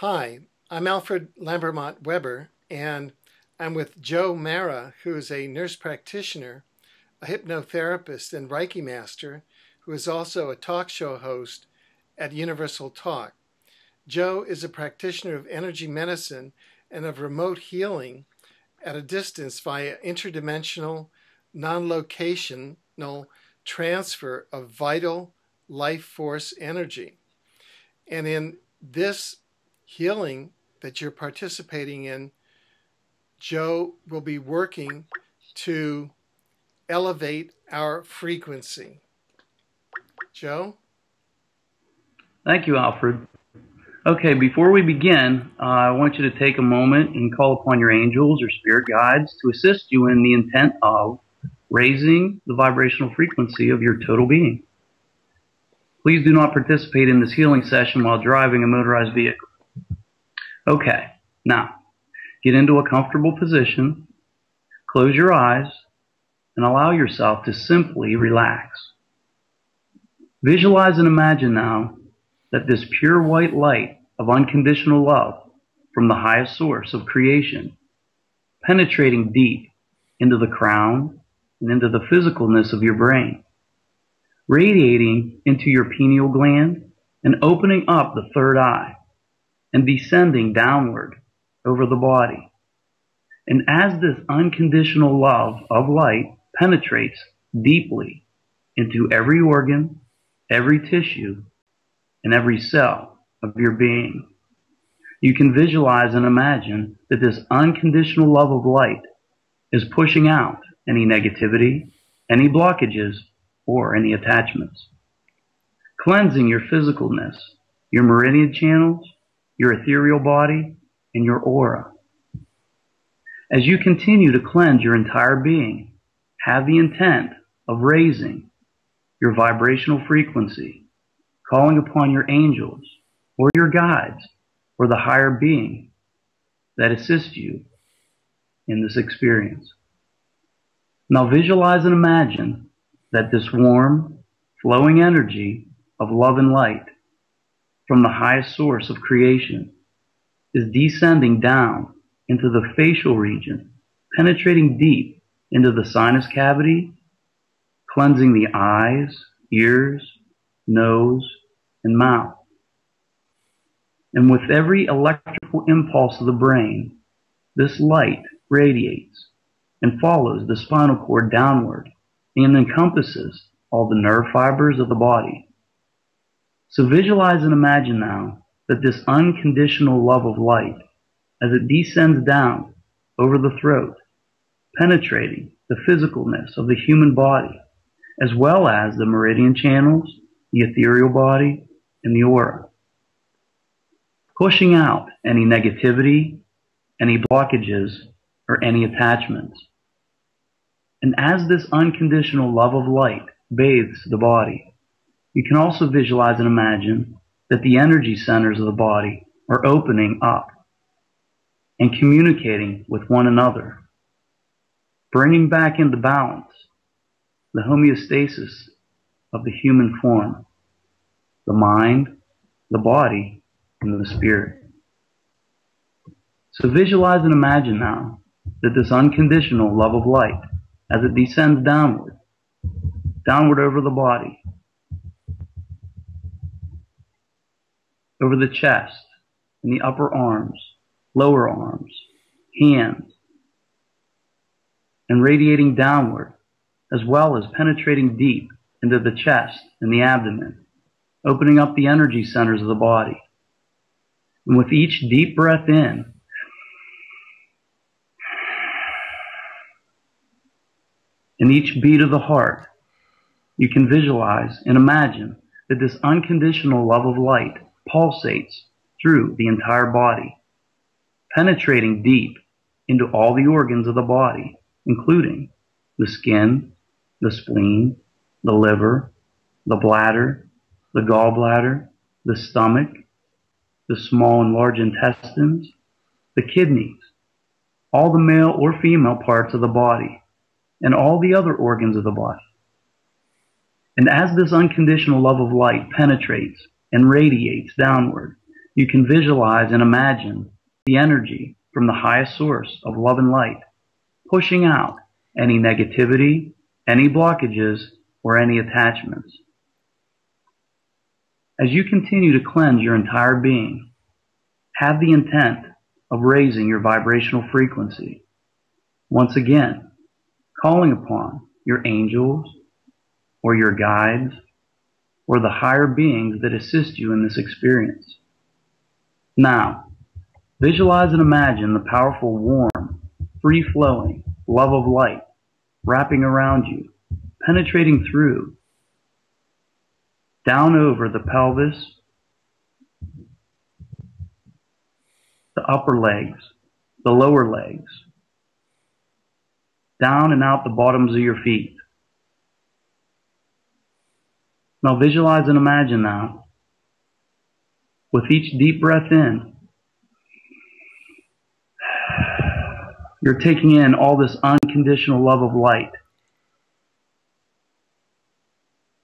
Hi, I'm Alfred Lambermont Weber, and I'm with Joe Mara, who is a nurse practitioner, a hypnotherapist, and Reiki master, who is also a talk show host at Universal Talk. Joe is a practitioner of energy medicine and of remote healing at a distance via interdimensional, non-locational transfer of vital life force energy. And in this healing that you're participating in, Joe will be working to elevate our frequency. Joe? Thank you, Alfred. Okay, before we begin, I want you to take a moment and call upon your angels or spirit guides to assist you in the intent of raising the vibrational frequency of your total being. Please do not participate in this healing session while driving a motorized vehicle. Okay, now, get into a comfortable position, close your eyes, and allow yourself to simply relax. Visualize and imagine now that this pure white light of unconditional love from the highest source of creation, penetrating deep into the crown and into the physicalness of your brain, radiating into your pineal gland and opening up the third eye and descending downward over the body. And as this unconditional love of light penetrates deeply into every organ, every tissue, and every cell of your being, you can visualize and imagine that this unconditional love of light is pushing out any negativity, any blockages, or any attachments, cleansing your physicalness, your meridian channels, your ethereal body, and your aura. As you continue to cleanse your entire being, have the intent of raising your vibrational frequency, calling upon your angels or your guides or the higher being that assist you in this experience. Now visualize and imagine that this warm, flowing energy of love and light from the highest source of creation is descending down into the facial region, penetrating deep into the sinus cavity, cleansing the eyes, ears, nose, and mouth. And with every electrical impulse of the brain, this light radiates and follows the spinal cord downward and encompasses all the nerve fibers of the body. So visualize and imagine now that this unconditional love of light, as it descends down over the throat, penetrating the physicalness of the human body, as well as the meridian channels, the ethereal body, and the aura, pushing out any negativity, any blockages, or any attachments. And as this unconditional love of light bathes the body, you can also visualize and imagine that the energy centers of the body are opening up and communicating with one another, bringing back into balance the homeostasis of the human form, the mind, the body, and the spirit. So visualize and imagine now that this unconditional love of light, as it descends downward over the body, over the chest and the upper arms, lower arms, hands, and radiating downward, as well as penetrating deep into the chest and the abdomen, opening up the energy centers of the body. And with each deep breath in, and each beat of the heart, you can visualize and imagine that this unconditional love of light pulsates through the entire body, penetrating deep into all the organs of the body, including the skin, the spleen, the liver, the bladder, the gallbladder, the stomach, the small and large intestines, the kidneys, all the male or female parts of the body, and all the other organs of the body. And as this unconditional love of light penetrates and radiates downward you can visualize and imagine the energy from the highest source of love and light, pushing out any negativity, any blockages, or any attachments. As you continue to cleanse your entire being, have the intent of raising your vibrational frequency. Once again, calling upon your angels or your guides or the higher beings that assist you in this experience. Now, visualize and imagine the powerful, warm, free-flowing love of light wrapping around you, penetrating through, down over the pelvis, the upper legs, the lower legs, down and out the bottoms of your feet. Now visualize and imagine now, with each deep breath in, you're taking in all this unconditional love of light.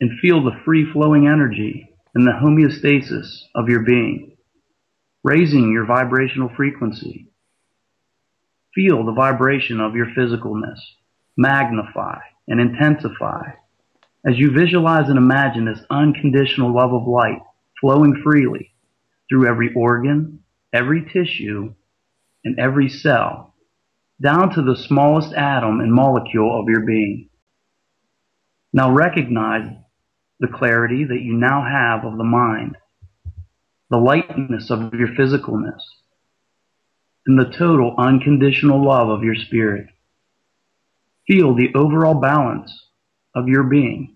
And feel the free-flowing energy and the homeostasis of your being, raising your vibrational frequency. Feel the vibration of your physicalness magnify and intensify as you visualize and imagine this unconditional love of light flowing freely through every organ, every tissue, and every cell, down to the smallest atom and molecule of your being. Now recognize the clarity that you now have of the mind, the lightness of your physicalness, and the total unconditional love of your spirit. Feel the overall balance of your being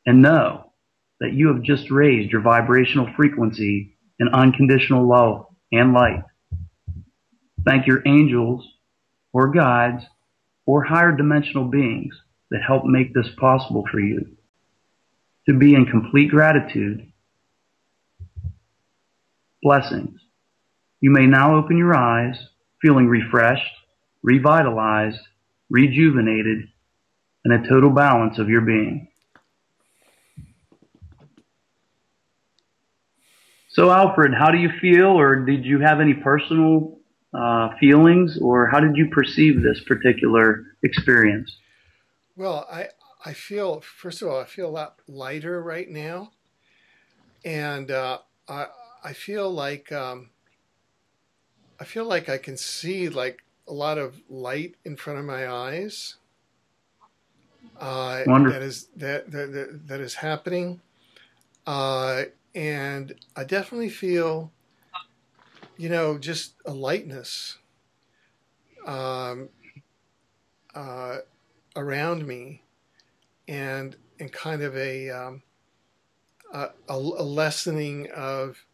and know that you have just raised your vibrational frequency in unconditional love and light. Thank your angels or guides or higher dimensional beings that help make this possible for you. To be in complete gratitude. Blessings. You may now open your eyes, feeling refreshed, revitalized, rejuvenated, and a total balance of your being. So Alfred, how do you feel, or did you have any personal feelings, or how did you perceive this particular experience? Well, I feel, first of all, I feel a lot lighter right now, and I feel like I can see like a lot of light in front of my eyes. Wonderful. That is happening, and I definitely feel, you know, just a lightness around me. And kind of a lessening of,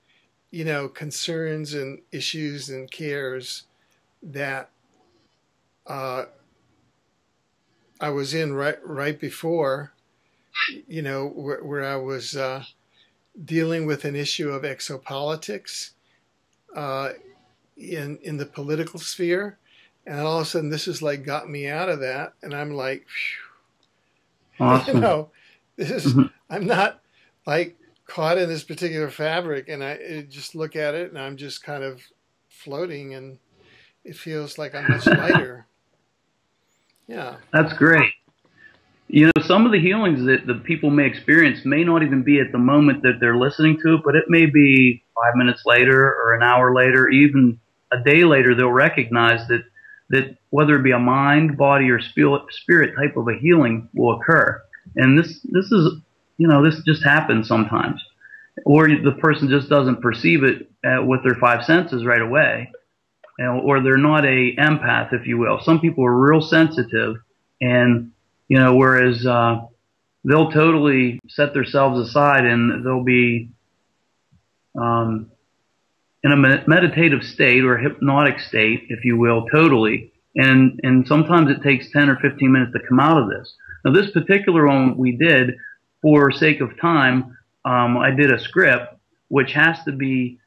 you know, concerns and issues and cares that I was in right before, you know, where I was dealing with an issue of exopolitics in the political sphere, and all of a sudden this has like got me out of that, and I'm like, phew. Awesome. You know, this is, I'm not like caught in this particular fabric, and I just look at it and I'm just kind of floating, and it feels like I'm much lighter. Yeah. That's great. You know, some of the healings that the people may experience may not even be at the moment that they're listening to it, but it may be 5 minutes later or an hour later, even a day later, they'll recognize that whether it be a mind, body, or spirit type of a healing will occur. And this is, you know, this just happens sometimes. Or the person just doesn't perceive it with their five senses right away. You know, or they're not a empath, if you will. Some people are real sensitive, and, you know, whereas they'll totally set themselves aside and they'll be in a meditative state or a hypnotic state, if you will, totally. And sometimes it takes 10 or 15 minutes to come out of this. Now, this particular one we did, for sake of time, I did a script which has to be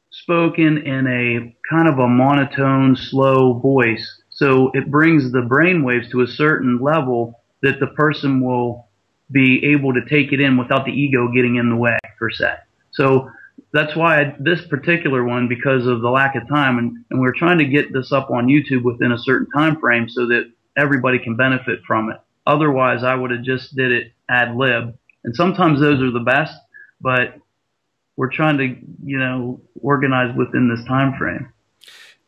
spoken in a kind of a monotone, slow voice. So it brings the brain waves to a certain level that the person will be able to take it in without the ego getting in the way, per se. So that's why this particular one, because of the lack of time, and we're trying to get this up on YouTube within a certain time frame so that everybody can benefit from it. Otherwise, I would have just did it ad lib. And sometimes those are the best, but we're trying to, you know, organize within this time frame.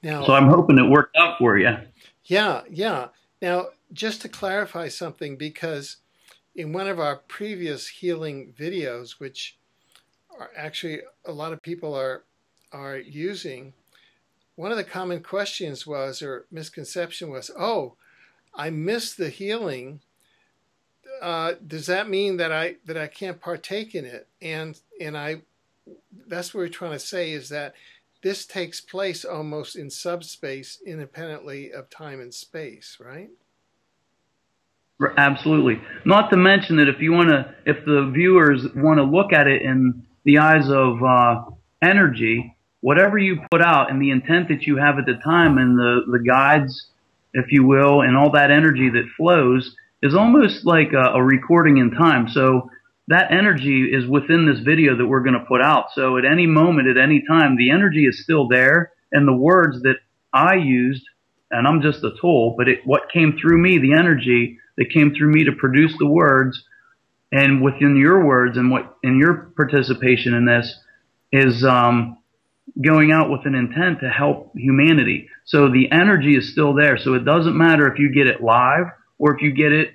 Now, so I'm hoping it worked out for you. Yeah, yeah. Now, just to clarify something, because in one of our previous healing videos, which are actually a lot of people are using, one of the common questions was, or misconception was, oh, I missed the healing. Does that mean that I can't partake in it? And that's what we're trying to say, is that this takes place almost in subspace, independently of time and space, right? Absolutely. Not to mention that if the viewers want to look at it in the eyes of energy, whatever you put out and the intent that you have at the time, and the guides, if you will, and all that energy that flows, is almost like a recording in time. So that energy is within this video that we're going to put out. So at any moment, at any time, the energy is still there, and the words that I used, and I'm just a tool, but what came through me, the energy that came through me to produce the words, and within your words and what in your participation in this is going out with an intent to help humanity. So the energy is still there. So it doesn't matter if you get it live or if you get it,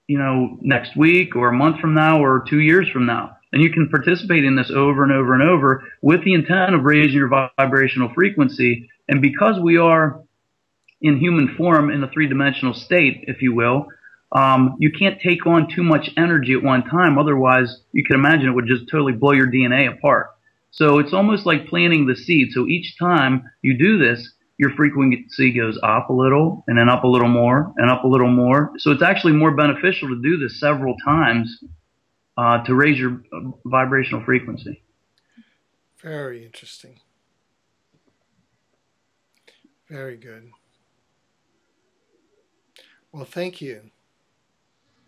you know, next week or a month from now or 2 years from now. And you can participate in this over and over and over with the intent of raising your vibrational frequency. And because we are in human form in a three-dimensional state, if you will, you can't take on too much energy at one time. Otherwise, you can imagine it would just totally blow your DNA apart. So it's almost like planting the seed. So each time you do this, your frequency goes up a little, and then up a little more, and up a little more. So it's actually more beneficial to do this several times to raise your vibrational frequency. Very interesting. Very good. Well, thank you.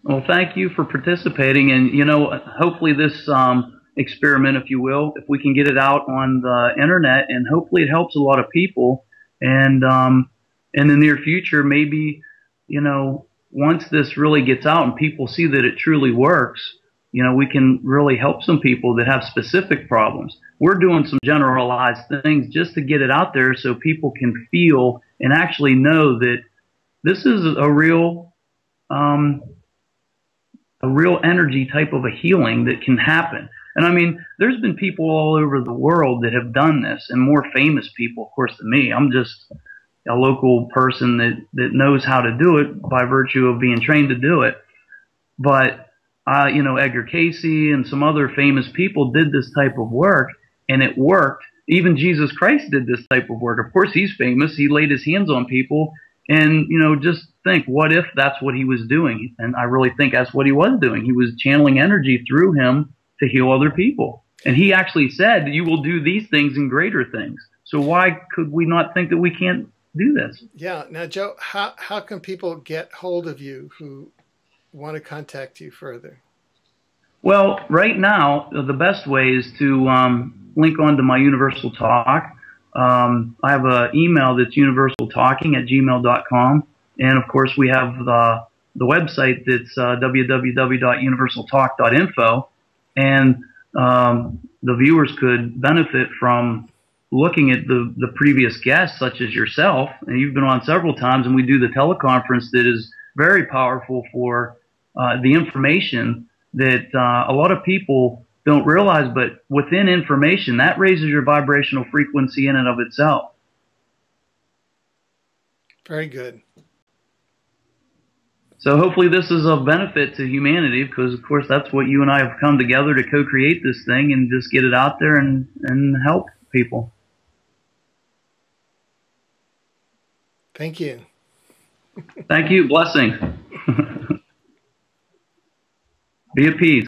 Well, thank you for participating. And, you know, hopefully this experiment, if you will, if we can get it out on the internet, and hopefully it helps a lot of people. And in the near future, maybe, you know, once this really gets out and people see that it truly works, you know, we can really help some people that have specific problems. We're doing some generalized things just to get it out there so people can feel and actually know that this is a real energy type of a healing that can happen. And I mean, there's been people all over the world that have done this, and more famous people, of course, than me. I'm just a local person that knows how to do it by virtue of being trained to do it. But, you know, Edgar Casey and some other famous people did this type of work, and it worked. Even Jesus Christ did this type of work. Of course, he's famous. He laid his hands on people. And, you know, just think, what if that's what he was doing? And I really think that's what he was doing. He was channeling energy through him to heal other people. And he actually said, you will do these things and greater things. So why could we not think that we can't do this? Yeah. Now, Joe, how can people get hold of you who want to contact you further? Well, right now, the best way is to link onto my Universal Talk. I have an email that's universaltalking@gmail.com. And, of course, we have the website that's www.universaltalk.info. And the viewers could benefit from looking at the previous guests, such as yourself. And you've been on several times, and we do the teleconference that is very powerful for the information that a lot of people don't realize, but within information, that raises your vibrational frequency in and of itself. Very good. So hopefully this is of benefit to humanity, because, of course, that's what you and I have come together to co-create this thing and just get it out there and help people. Thank you. Thank you. Blessings. Be at peace.